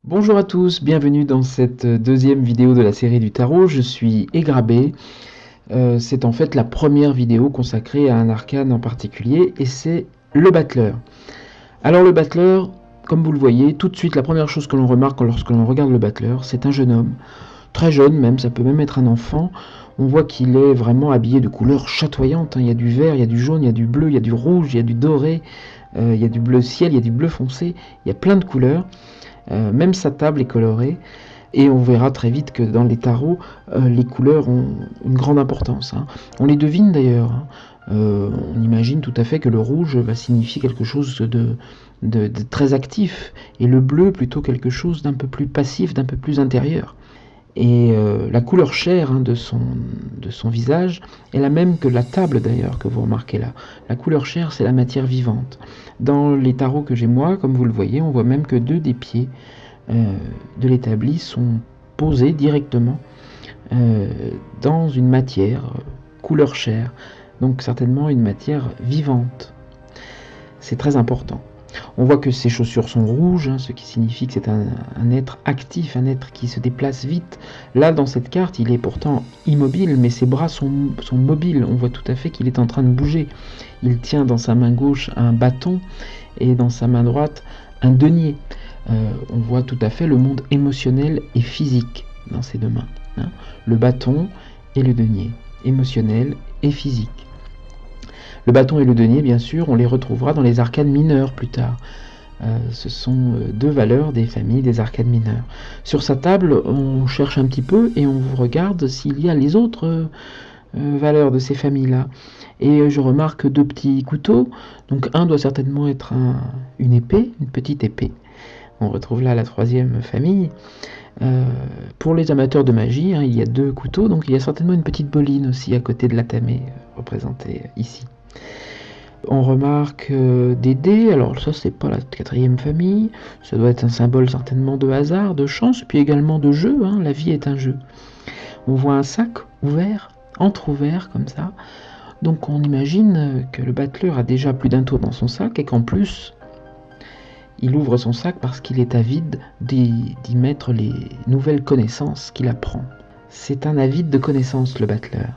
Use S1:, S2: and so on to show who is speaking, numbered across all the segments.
S1: Bonjour à tous, bienvenue dans cette deuxième vidéo de la série du tarot. Je suis Egrabé. C'est en fait la première vidéo consacrée à un arcane en particulier et c'est le battleur. Alors le battleur, comme vous le voyez, tout de suite la première chose que l'on remarque lorsque l'on regarde le battleur, c'est un jeune homme, très jeune même, ça peut même être un enfant. On voit qu'il est vraiment habillé de couleurs chatoyantes, hein. Il y a du vert, il y a du jaune, il y a du bleu, il y a du rouge, il y a du doré, il y a du bleu ciel, il y a du bleu foncé, il y a plein de couleurs. Même sa table est colorée. Et on verra très vite que dans les tarots, les couleurs ont une grande importance, hein. On les devine d'ailleurs, hein. On imagine tout à fait que le rouge va signifier quelque chose de très actif, et le bleu plutôt quelque chose d'un peu plus passif, d'un peu plus intérieur. Et la couleur chair, hein, de son visage est la même que la table d'ailleurs, que vous remarquez là. La couleur chair, c'est la matière vivante. Dans les tarots que j'ai moi, comme vous le voyez, on voit même que 2 des pieds de l'établi sont posés directement dans une matière couleur chair, donc certainement une matière vivante. C'est très important. On voit que ses chaussures sont rouges, hein, ce qui signifie que c'est un être actif, un être qui se déplace vite. Là, dans cette carte, il est pourtant immobile, mais ses bras sont mobiles. On voit tout à fait qu'il est en train de bouger. Il tient dans sa main gauche un bâton et dans sa main droite un denier. On voit tout à fait le monde émotionnel et physique dans ses deux mains, hein. Le bâton et le denier, émotionnel et physique. Le bâton et le denier, bien sûr, on les retrouvera dans les arcanes mineures plus tard. Ce sont deux valeurs des familles des arcanes mineures. Sur sa table, on cherche un petit peu et on regarde s'il y a les autres valeurs de ces familles-là. Et je remarque 2 petits couteaux. Donc un doit certainement être une épée, une petite épée. On retrouve là la 3e famille. Pour les amateurs de magie, hein, il y a 2 couteaux, donc il y a certainement une petite boline aussi à côté de la tamée, représentée ici. On remarque des dés, alors ça c'est pas la 4e famille, ça doit être un symbole certainement de hasard, de chance, puis également de jeu, hein, la vie est un jeu. On voit un sac ouvert, entrouvert comme ça, donc on imagine que le battleur a déjà plus d'un tour dans son sac et qu'en plus il ouvre son sac parce qu'il est avide d'y mettre les nouvelles connaissances qu'il apprend. C'est un avide de connaissances, le battleur.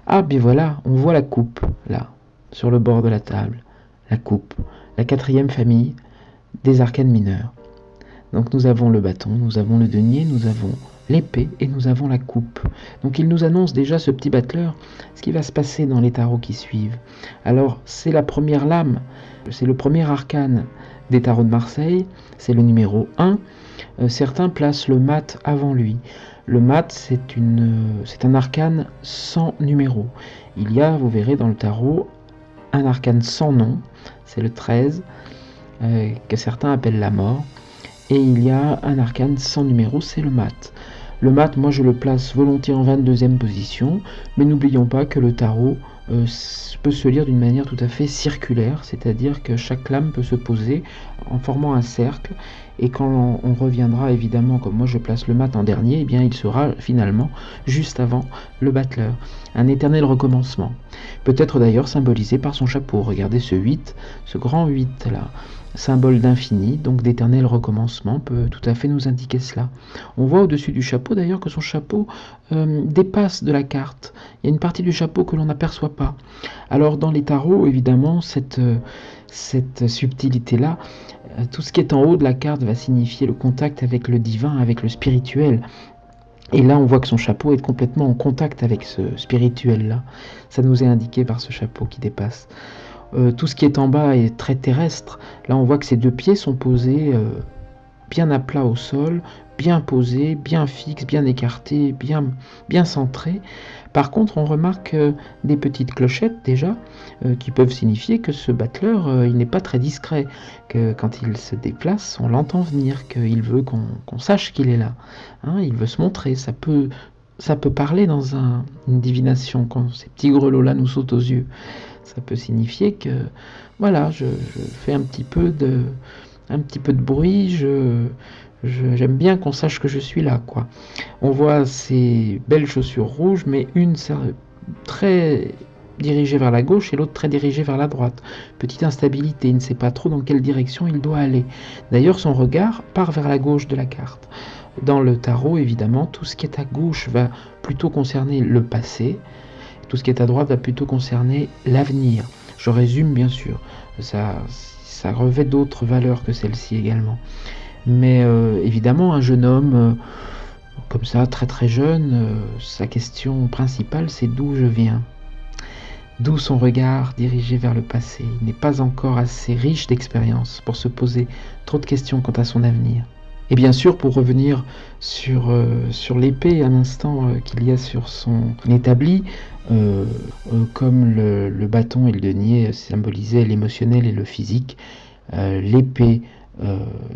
S1: Ah, bien voilà, on voit la coupe, là, sur le bord de la table. La coupe, la 4e famille des arcanes mineures. Donc nous avons le bâton, nous avons le denier, nous avons l'épée et nous avons la coupe. Donc il nous annonce déjà, ce petit battleur, ce qui va se passer dans les tarots qui suivent. Alors c'est la première lame, c'est le premier arcane des tarots de Marseille, c'est le numéro 1. Certains placent le mat avant lui. Le mat, c'est un arcane sans numéro. Il y a, vous verrez dans le tarot, un arcane sans nom, c'est le 13, que certains appellent la mort. Et il y a un arcane sans numéro, c'est le mat. Le mat, moi je le place volontiers en 22e position, mais n'oublions pas que le tarot peut se lire d'une manière tout à fait circulaire, c'est-à-dire que chaque lame peut se poser en formant un cercle, et quand on reviendra évidemment, comme moi je place le mat en dernier, eh bien il sera finalement juste avant le battleur. Un éternel recommencement. Peut-être d'ailleurs symbolisé par son chapeau. Regardez ce 8, ce grand 8 là, symbole d'infini, donc d'éternel recommencement, peut tout à fait nous indiquer cela. On voit au-dessus du chapeau d'ailleurs que son chapeau dépasse de la carte. Il y a une partie du chapeau que l'on n'aperçoit pas. Alors dans les tarots, évidemment, cette subtilité-là, tout ce qui est en haut de la carte va signifier le contact avec le divin, avec le spirituel. Et là, on voit que son chapeau est complètement en contact avec ce spirituel-là. Ça nous est indiqué par ce chapeau qui dépasse. Tout ce qui est en bas est très terrestre. Là, on voit que ses 2 pieds sont posés bien à plat au sol, bien posés, bien fixes, bien écartés, bien centrés. Par contre, on remarque des petites clochettes déjà, qui peuvent signifier que ce battleur, il n'est pas très discret, que quand il se déplace, on l'entend venir, qu'il veut qu'on sache qu'il est là, hein, il veut se montrer. Ça peut parler dans une divination, quand ces petits grelots-là nous sautent aux yeux. Ça peut signifier que, voilà, je fais un petit peu de bruit, j'aime bien qu'on sache que je suis là, quoi. On voit ces belles chaussures rouges, mais une très dirigé vers la gauche et l'autre très dirigé vers la droite. Petite instabilité, il ne sait pas trop dans quelle direction il doit aller. D'ailleurs, son regard part vers la gauche de la carte. Dans le tarot, évidemment, tout ce qui est à gauche va plutôt concerner le passé, tout ce qui est à droite va plutôt concerner l'avenir. Je résume bien sûr, ça revêt d'autres valeurs que celle-ci également. Mais évidemment, un jeune homme comme ça, très très jeune, sa question principale c'est d'où je viens. D'où son regard dirigé vers le passé. Il n'est pas encore assez riche d'expérience pour se poser trop de questions quant à son avenir. Et bien sûr, pour revenir sur l'épée un instant qu'il y a sur son établi, comme le bâton et le denier symbolisaient l'émotionnel et le physique, l'épée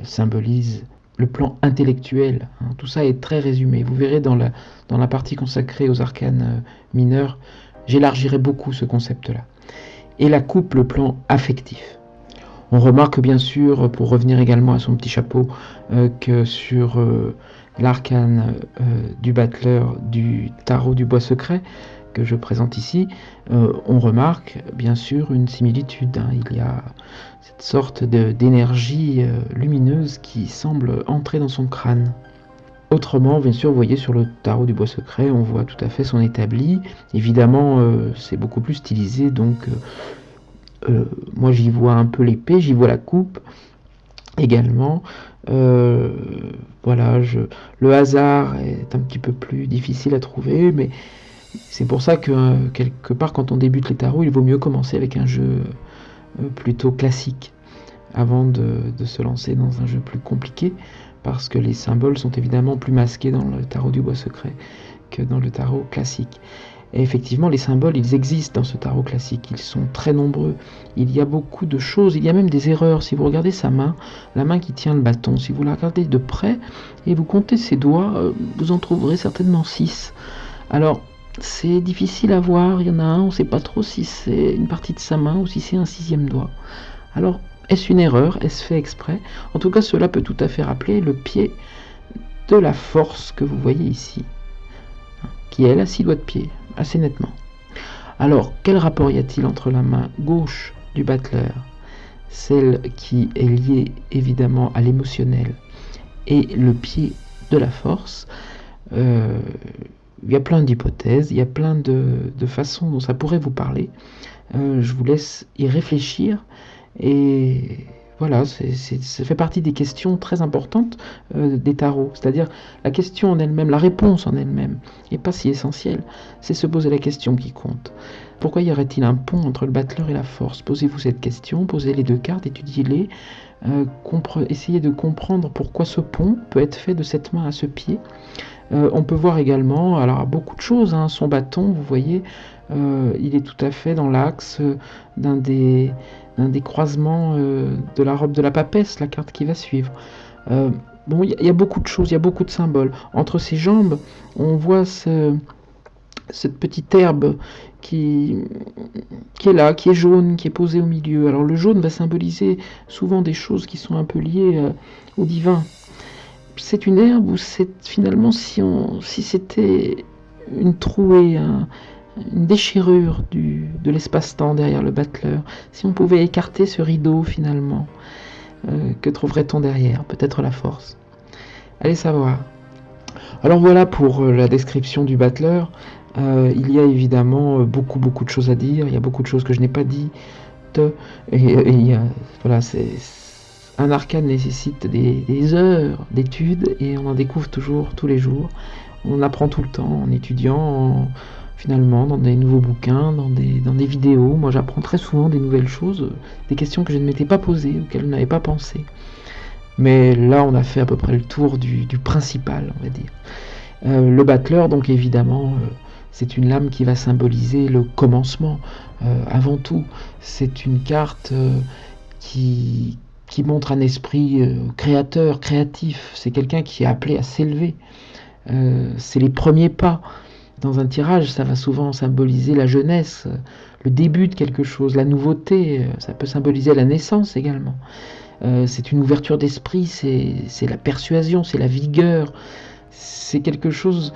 S1: symbolise le plan intellectuel. Tout ça est très résumé. Vous verrez dans la partie consacrée aux arcanes mineurs, j'élargirai beaucoup ce concept-là. Et la coupe, le plan affectif. On remarque bien sûr, pour revenir également à son petit chapeau, que sur l'arcane du battleur du tarot du bois secret, que je présente ici, on remarque bien sûr une similitude. Il y a cette sorte d'énergie lumineuse qui semble entrer dans son crâne. Autrement, bien sûr, vous voyez sur le tarot du bois secret, on voit tout à fait son établi. Évidemment, c'est beaucoup plus stylisé, donc moi j'y vois un peu l'épée, j'y vois la coupe également. Voilà, le hasard est un petit peu plus difficile à trouver, mais c'est pour ça que quelque part quand on débute les tarots, il vaut mieux commencer avec un jeu plutôt classique avant de se lancer dans un jeu plus compliqué, parce que les symboles sont évidemment plus masqués dans le tarot du bois secret que dans le tarot classique. Et effectivement, les symboles, ils existent dans ce tarot classique, ils sont très nombreux. Il y a beaucoup de choses, il y a même des erreurs. Si vous regardez sa main, la main qui tient le bâton, si vous la regardez de près et vous comptez ses doigts, vous en trouverez certainement 6. Alors, c'est difficile à voir, il y en a un, on ne sait pas trop si c'est une partie de sa main ou si c'est un 6e doigt. Alors, est-ce une erreur? Est-ce fait exprès? En tout cas, cela peut tout à fait rappeler le pied de la force que vous voyez ici, qui est là 6 doigts de pied, assez nettement. Alors, quel rapport y a-t-il entre la main gauche du battleur, celle qui est liée évidemment à l'émotionnel, et le pied de la force? Il y a plein d'hypothèses, il y a plein de façons dont ça pourrait vous parler. Je vous laisse y réfléchir. Et voilà, ça fait partie des questions très importantes des tarots. C'est-à-dire la question en elle-même, la réponse en elle-même n'est pas si essentielle. C'est se poser la question qui compte. Pourquoi y aurait-il un pont entre le battleur et la force? Posez-vous cette question, posez les deux cartes, étudiez-les, essayez de comprendre pourquoi ce pont peut être fait de cette main à ce pied. On peut voir également, alors beaucoup de choses, son bâton, vous voyez, il est tout à fait dans l'axe d'un des croisements de la robe de la papesse, la carte qui va suivre. Bon, il y a beaucoup de choses, il y a beaucoup de symboles. Entre ses jambes, on voit cette petite herbe qui est là, qui est jaune, qui est posée au milieu. Alors le jaune va symboliser souvent des choses qui sont un peu liées au divin. C'est une herbe où c'est finalement, si c'était une trouée, une déchirure de l'espace-temps derrière le battleur, si on pouvait écarter ce rideau finalement, que trouverait-on derrière? Peut-être la force. Allez savoir. Alors voilà pour la description du battleur. Il y a évidemment beaucoup de choses à dire, il y a beaucoup de choses que je n'ai pas dites, et voilà, un arcane nécessite des heures d'études et on en découvre toujours, tous les jours. On apprend tout le temps en étudiant, finalement, dans des nouveaux bouquins, dans des vidéos. Moi, j'apprends très souvent des nouvelles choses, des questions que je ne m'étais pas posées, auxquelles je n'avais pas pensé. Mais là, on a fait à peu près le tour du principal, on va dire. Le battleur, donc évidemment, c'est une lame qui va symboliser le commencement. Avant tout, c'est une carte qui montre un esprit créateur, créatif. C'est quelqu'un qui est appelé à s'élever. C'est les premiers pas. Dans un tirage, ça va souvent symboliser la jeunesse, le début de quelque chose, la nouveauté. Ça peut symboliser la naissance également. C'est une ouverture d'esprit, c'est la persuasion, c'est la vigueur. C'est quelque chose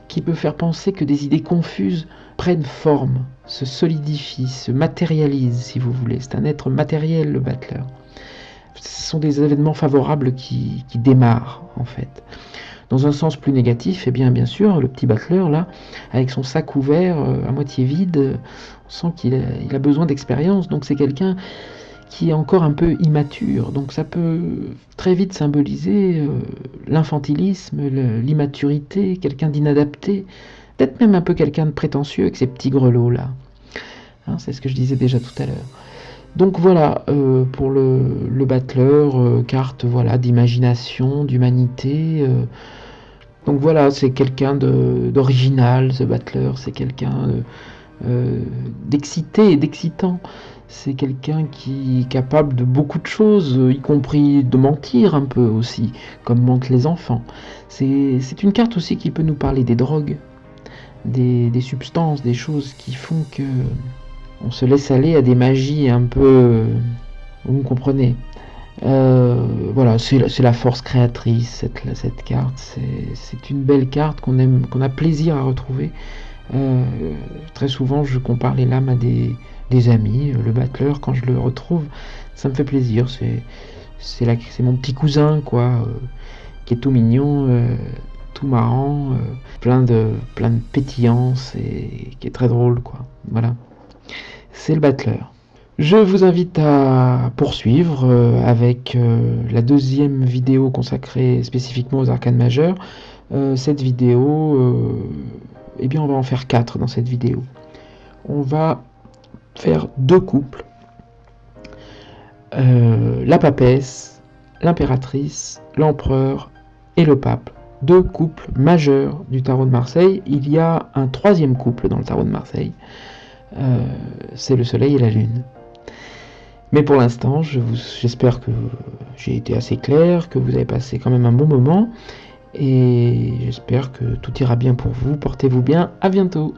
S1: qui peut faire penser que des idées confuses prennent forme, se solidifient, se matérialisent, si vous voulez. C'est un être matériel, le battleur. Ce sont des événements favorables qui démarrent, en fait. Dans un sens plus négatif, eh bien sûr, le petit battleur, là, avec son sac ouvert, à moitié vide, on sent qu'il a besoin d'expérience. Donc c'est quelqu'un qui est encore un peu immature. Donc ça peut très vite symboliser l'infantilisme, l'immaturité, quelqu'un d'inadapté, peut-être même un peu quelqu'un de prétentieux avec ces petits grelots là. Hein, c'est ce que je disais déjà tout à l'heure. Donc voilà, pour le battleur, carte voilà, d'imagination, d'humanité. Donc voilà, c'est quelqu'un d'original, ce battleur, c'est quelqu'un d'excité et d'excitant. C'est quelqu'un qui est capable de beaucoup de choses, y compris de mentir un peu aussi, comme mentent les enfants. C'est une carte aussi qui peut nous parler des drogues, des substances, des choses qui font que on se laisse aller à des magies un peu... vous me comprenez. Voilà, c'est la force créatrice, cette carte. C'est une belle carte qu'on a plaisir à retrouver. Très souvent, je compare les lames à des amis. Le battleur, quand je le retrouve, ça me fait plaisir. C'est mon petit cousin, quoi, qui est tout mignon, tout marrant, plein de pétillance et qui est très drôle, quoi. Voilà. C'est le battleur. Je vous invite à poursuivre avec la deuxième vidéo consacrée spécifiquement aux arcanes majeures. Cette vidéo, eh bien on va en faire 4 dans cette vidéo. On va faire 2 couples. La papesse, l'impératrice, l'empereur et le pape. 2 couples majeurs du tarot de Marseille. Il y a un 3e couple dans le tarot de Marseille. C'est le soleil et la lune. Mais pour l'instant, j'espère que j'ai été assez clair, que vous avez passé quand même un bon moment, et j'espère que tout ira bien pour vous. Portez-vous bien, à bientôt.